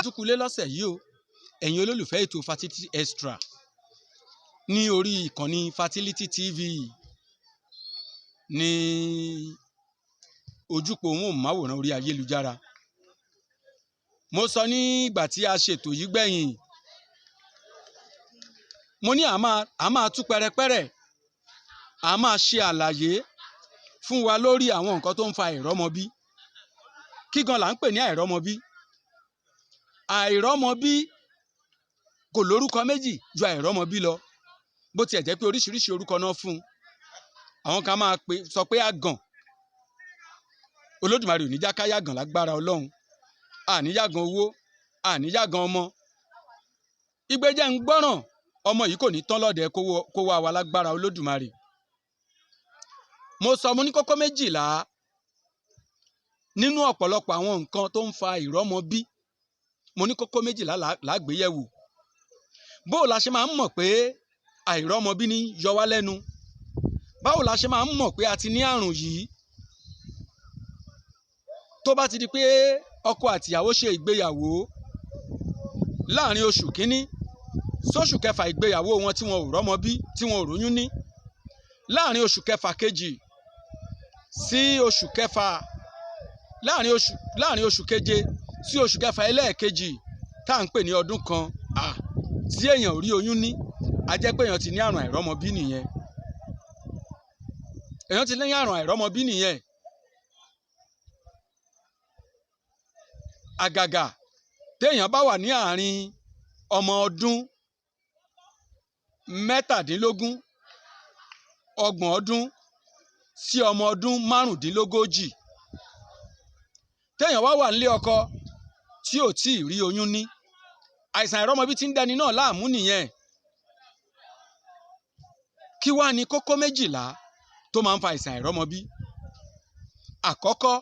àtúkulé lọ́sẹ̀ yìí o ẹ̀yin olólùfẹ́ ètò Fertility Extra ní orí ìkànnì Fertility TV ní ojúpọ̀ móhùnmáwòrán orí ayélujára. Mo sọ ní ìgbà tí a ṣètò yìí gbẹ̀yìn, mo ní a máa tú pẹrẹpẹrẹ, a máa ṣe àlàyé fún wa lórí àwọn nǹkan tó ń fa àìrọ́mọbí. Kí gan là ń pè ní àìrọ́mọbí? Àìrọ́mọbí kò lórúkọ méjì ju àìrọ́mọbí lọ, bó tiẹ̀ jẹ́ pé oríṣiríṣi orúkọ náà fún un. Àwọn kan máa sọ pé àgàn. Olódùmarè ò ní já ká yàgàn lágbára Ọlọ́run. Àníyàgàn owó, àníyàgàn ọmọ. Ìgbẹ́jẹ́ ń gbọ́ràn, ọmọ yìí kò ní tán lọ́dẹ kó wá wa lágbára Olódùmarè. Mo sọ mo ní kókó méjìlá nínú ọ̀pọ̀lọpọ̀ àwọn nǹkan tó ń fa ìrọ́mọbí. Mo ní kókó méjìlá lágbéyẹ̀wò. Bó la ṣe máa ń mọ̀ pé àìrọ́mọbí ní yọ wá lẹ́nu? Báwo la ṣe máa ń mọ̀ pé a ti ní àrùn yìí? Tó bá ti di pé ọkọ àtìyàwó ṣe ìgbéyàwó láàrin oṣù kínní sóṣù kẹfà ìgbéyàwó wọn tí wọn ò rọ́mọbí, tí wọn ò róyún ní, láàrin oṣù kẹfà kejì sí oṣù kẹfà, láàrin oṣù keje sí oṣù kẹfà ẹlẹ́ẹ̀kejì tá à ń pè ní ọdún kan, tí èèyàn ò rí oyún ní, a jẹ́ pé èèyàn ti ní àrùn àìrọ́mọbí nìyẹn. Èèyàn ti ní àrùn àìrọ́mọbí nìyẹn. Àgàgà téèyàn bá wà ní àárín ọmọ ọdún mẹ́tàdínlógún, ọgbọ̀n ọdún sí ọmọ ọdún márùndínlógójì. Téèyàn wá wà nílé ọkọ tí ò tí ì rí oyún ní, àìsàn àìrọ́mọbí tí ń dẹni náà láàmú nìyẹn. Kí wá ní kókó méjìlá tó máa ń fa àìsàn àìrọ́mọbí? Àkọ́kọ́,